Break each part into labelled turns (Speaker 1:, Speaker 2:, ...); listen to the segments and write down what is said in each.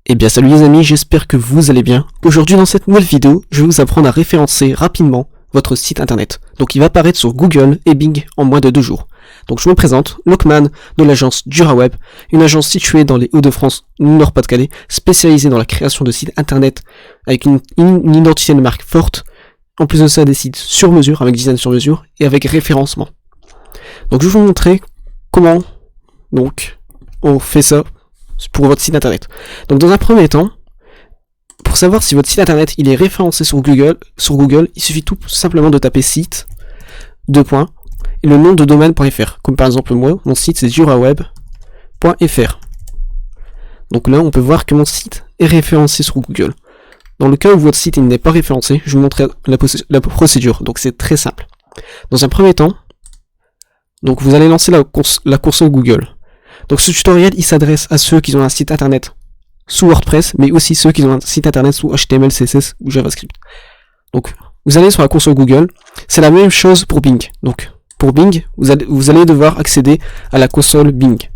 Speaker 1: Eh bien salut les amis, j'espère que vous allez bien. Aujourd'hui dans cette nouvelle vidéo, je vais vous apprendre à référencer rapidement votre site internet. Donc il va apparaître sur Google et Bing en moins de 2 jours. Donc je me présente, Lockman de l'agence DuraWeb, une agence située dans les Hauts-de-France, Nord-Pas-de-Calais, spécialisée dans la création de sites internet avec une identité de marque forte. En plus de ça, des sites sur mesure, avec design sur mesure et avec référencement. Donc je vais vous montrer comment on fait ça pour votre site internet. Donc dans un premier temps, pour savoir si votre site internet il est référencé sur Google, il suffit tout simplement de taper site, et le nom de domaine.fr. Comme par exemple moi, mon site c'est duraweb.fr. Donc là on peut voir que mon site est référencé sur Google. Dans le cas où votre site il n'est pas référencé, je vais vous montrer la procédure. Donc c'est très simple. Dans un premier temps, donc vous allez lancer la console Google. Donc ce tutoriel il s'adresse à ceux qui ont un site internet sous WordPress, mais aussi ceux qui ont un site internet sous HTML, CSS ou JavaScript. Donc vous allez sur la console Google, c'est la même chose pour Bing. Donc pour Bing, vous allez devoir accéder à la console Bing.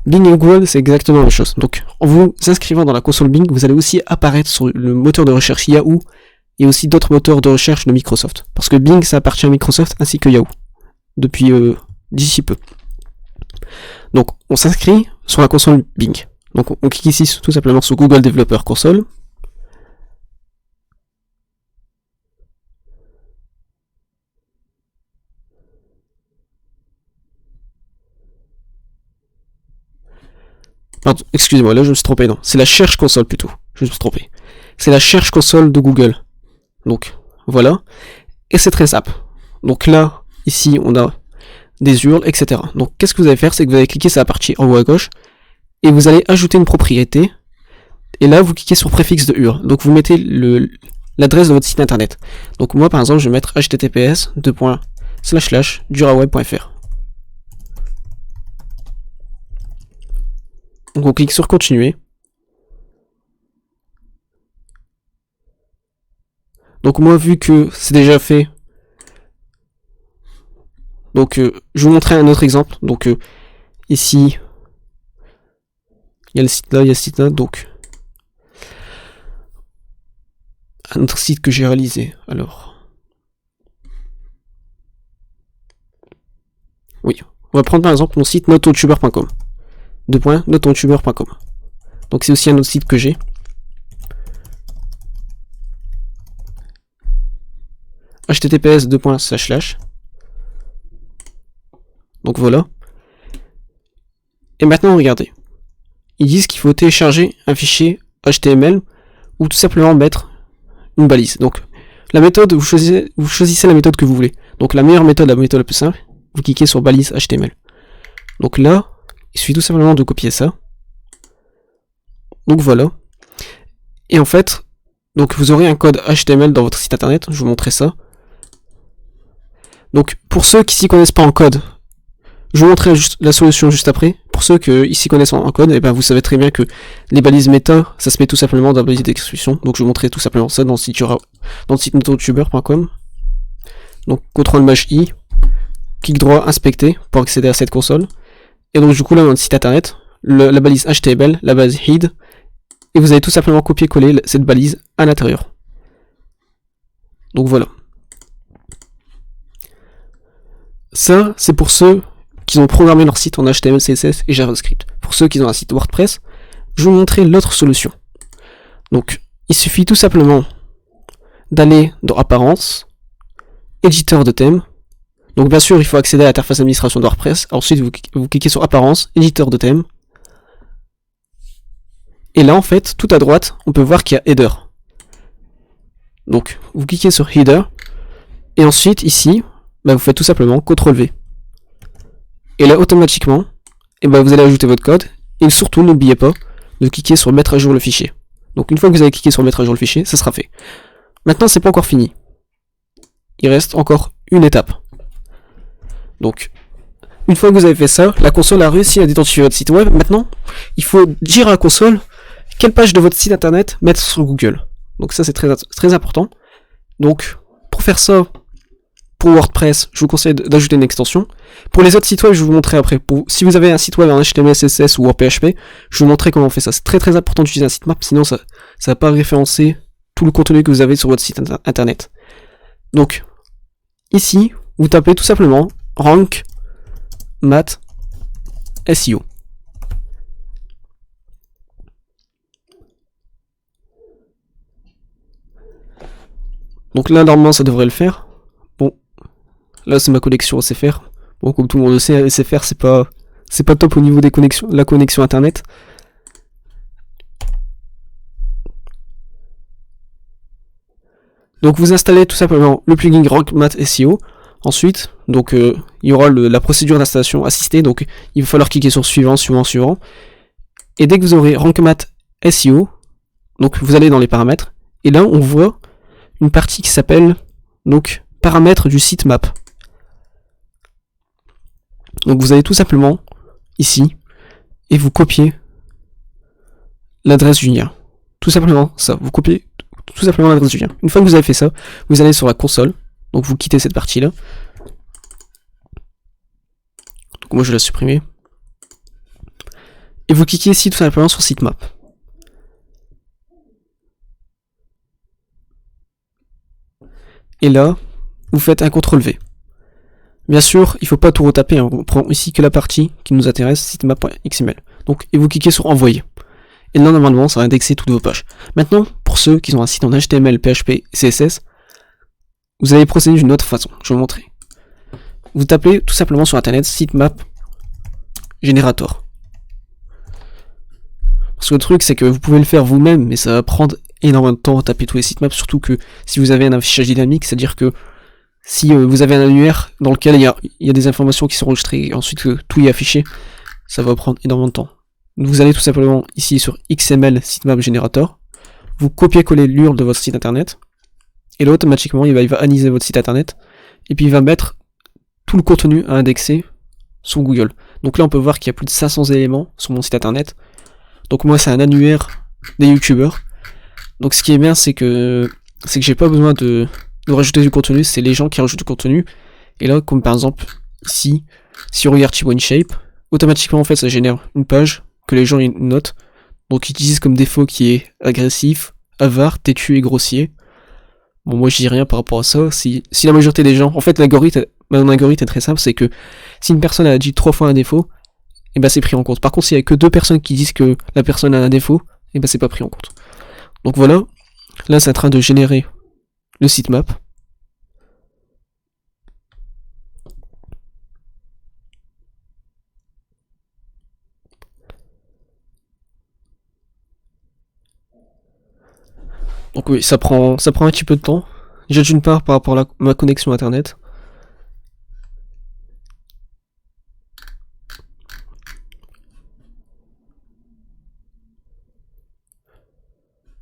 Speaker 1: Bing et Google c'est exactement la même chose. Donc en vous inscrivant dans la console Bing, vous allez aussi apparaître sur le moteur de recherche Yahoo et aussi d'autres moteurs de recherche de Microsoft. Parce que Bing ça appartient à Microsoft ainsi que Yahoo depuis d'ici peu. Donc on s'inscrit sur la console Bing. Donc on clique ici tout simplement sur Google Developer Console. Pardon, excusez-moi, là je me suis trompé, non. C'est la Cherche Console plutôt. Je me suis trompé. C'est la Cherche Console de Google. Donc voilà. Et c'est très simple. Donc là, ici on a des URL, etc. Donc qu'est-ce que vous allez faire, c'est que vous allez cliquer sur la partie en haut à gauche et vous allez ajouter une propriété et là vous cliquez sur préfixe de URL. Donc vous mettez l'adresse de votre site internet. Donc moi par exemple je vais mettre https://duraweb.fr. Donc on clique sur continuer. Donc moi vu que c'est déjà fait, donc je vais vous montrer un autre exemple. Donc ici il y a le site là, il y a ce site là, donc un autre site que j'ai réalisé. Alors oui, on va prendre par exemple mon site nototuber.com. nototuber.com. Donc c'est aussi un autre site que j'ai. https://. Donc voilà. Et maintenant regardez. Ils disent qu'il faut télécharger un fichier HTML ou tout simplement mettre une balise. Donc la méthode, vous choisissez la méthode que vous voulez. Donc la meilleure méthode, la méthode la plus simple, vous cliquez sur balise HTML. Donc là, il suffit tout simplement de copier ça. Donc voilà. Et en fait, donc vous aurez un code HTML dans votre site internet. Je vais vous montrer ça. Donc pour ceux qui s'y connaissent pas en code, je vous montrerai la solution juste après. Pour ceux qui s'y connaissent en code, et ben vous savez très bien que les balises méta, ça se met tout simplement dans la balise d'expression. Donc je vous montrerai tout simplement ça dans le site nototuber.com. Donc CTRL-I, clic droit, inspecter pour accéder à cette console. Et donc du coup là dans le site internet, la balise HTML, la balise head, et vous allez tout simplement copier-coller cette balise à l'intérieur. Donc voilà. Ça, c'est pour ceux qui ont programmé leur site en HTML, CSS et JavaScript. Pour ceux qui ont un site WordPress, je vais vous montrer l'autre solution. Donc, il suffit tout simplement d'aller dans Apparence, Éditeur de thème. Donc bien sûr, il faut accéder à l'interface d'administration de WordPress. Ensuite, vous cliquez sur Apparence, Éditeur de thème. Et là, en fait, tout à droite, on peut voir qu'il y a Header. Donc, vous cliquez sur Header. Et ensuite, ici, vous faites tout simplement CTRL-V. Et là, automatiquement, vous allez ajouter votre code. Et surtout, n'oubliez pas de cliquer sur mettre à jour le fichier. Donc une fois que vous avez cliqué sur mettre à jour le fichier, ça sera fait. Maintenant, c'est pas encore fini. Il reste encore une étape. Donc, une fois que vous avez fait ça, la console a réussi à identifier votre site web. Maintenant, il faut dire à la console quelle page de votre site internet mettre sur Google. Donc ça, c'est très important. Donc, pour faire ça, pour WordPress, je vous conseille d'ajouter une extension. Pour les autres sites web, je vais vous montrer après. Si vous avez un site web en HTML, CSS ou en PHP, je vais vous montrer comment on fait ça. C'est très très important d'utiliser un sitemap, sinon ça va pas référencer tout le contenu que vous avez sur votre site internet. Donc, ici, vous tapez tout simplement rank mat SEO. Donc là, normalement, ça devrait le faire. Bon, là, c'est ma connexion SFR. Bon, comme tout le monde le sait, SFR, c'est pas top au niveau des connexions, la connexion internet. Donc, vous installez tout simplement le plugin Rank Math SEO. Ensuite, donc, il y aura la procédure d'installation assistée. Donc, il va falloir cliquer sur suivant. Et dès que vous aurez Rank Math SEO, donc, vous allez dans les paramètres. Et là, on voit une partie qui s'appelle donc paramètres du sitemap. Donc vous allez tout simplement ici et vous copiez l'adresse du lien. Tout simplement ça, vous copiez tout simplement l'adresse du lien. Une fois que vous avez fait ça, vous allez sur la console, donc vous quittez cette partie là. Donc moi je vais la supprimer. Et vous cliquez ici tout simplement sur sitemap. Et là, vous faites un CTRL-V. Bien sûr, il ne faut pas tout retaper, hein. On prend ici que la partie qui nous intéresse, sitemap.xml. Donc, et vous cliquez sur envoyer. Et là, normalement, ça va indexer toutes vos pages. Maintenant, pour ceux qui ont un site en HTML, PHP, CSS, vous allez procéder d'une autre façon. Je vais vous montrer. Vous tapez tout simplement sur internet sitemap generator. Parce que le truc, c'est que vous pouvez le faire vous-même, mais ça va prendre énormément de temps à taper tous les sitemaps, surtout que si vous avez un affichage dynamique, c'est-à-dire que si vous avez un annuaire dans lequel il y a des informations qui sont enregistrées et ensuite que tout y est affiché, ça va prendre énormément de temps. Vous allez tout simplement ici sur XML sitemap generator, vous copiez-coller l'URL de votre site internet, et là automatiquement il va analyser votre site internet, et puis il va mettre tout le contenu à indexer sur Google. Donc là on peut voir qu'il y a plus de 500 éléments sur mon site internet. Donc moi c'est un annuaire des youtubeurs. Donc ce qui est bien c'est que j'ai pas besoin de rajouter du contenu, c'est les gens qui rajoutent du contenu. Et là comme par exemple ici, si on regarde Thibaut InShape, automatiquement en fait ça génère une page que les gens notent. Donc ils utilisent comme défaut qui est agressif, avare, têtu et grossier. Bon moi je dis rien par rapport à ça. Si la majorité des gens, en fait mon algorithme est très simple, c'est que si une personne a dit 3 fois un défaut, et ben c'est pris en compte. Par contre, s'il y a que 2 personnes qui disent que la personne a un défaut, et ben c'est pas pris en compte. Donc voilà, là c'est en train de générer le sitemap. Donc oui, ça prend un petit peu de temps. Déjà d'une part par rapport à ma connexion internet.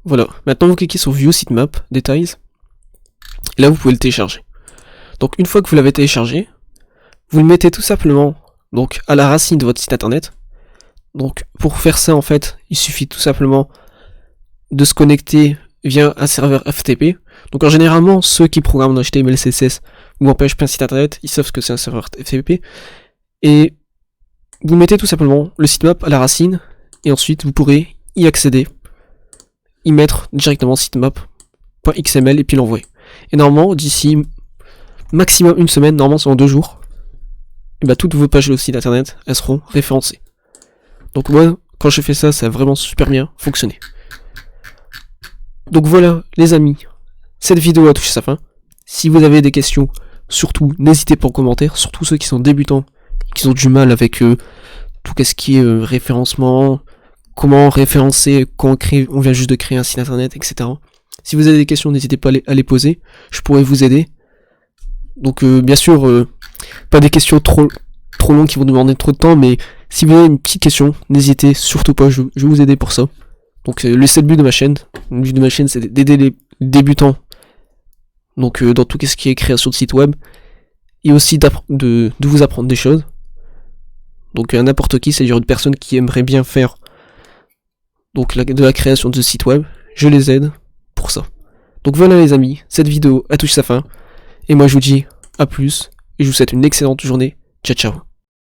Speaker 1: Voilà, maintenant vous cliquez sur View Sitemap, Details, et là vous pouvez le télécharger. Donc une fois que vous l'avez téléchargé, vous le mettez tout simplement donc à la racine de votre site internet. Donc pour faire ça en fait, il suffit tout simplement de se connecter via un serveur FTP. Donc en généralement, ceux qui programment en HTML, CSS ou en PHP un site internet, ils savent ce que c'est un serveur FTP. Et vous mettez tout simplement le sitemap à la racine, et ensuite vous pourrez y accéder, y mettre directement sitemap.xml et puis l'envoyer. Et normalement, d'ici maximum une semaine, normalement c'est en 2 jours, et bah toutes vos pages de site internet, elles seront référencées. Donc moi, quand j'ai fait ça, ça a vraiment super bien fonctionné. Donc voilà les amis, cette vidéo a touché sa fin. Si vous avez des questions, surtout n'hésitez pas en commentaire, surtout ceux qui sont débutants, qui ont du mal avec tout ce qui est référencement, comment référencer quand on vient juste de créer un site internet, etc. Si vous avez des questions, n'hésitez pas à les poser, je pourrais vous aider. Donc bien sûr, pas des questions trop longues qui vont demander trop de temps, mais si vous avez une petite question, n'hésitez surtout pas, je vais vous aider pour ça. Donc le but de ma chaîne, c'est d'aider les débutants, donc dans tout ce qui est création de site web, et aussi de vous apprendre des choses. Donc n'importe qui, c'est-à-dire une personne qui aimerait bien faire donc de la création de site web, je les aide pour ça. Donc voilà les amis, cette vidéo a touché sa fin, et moi je vous dis à plus, et je vous souhaite une excellente journée. Ciao ciao.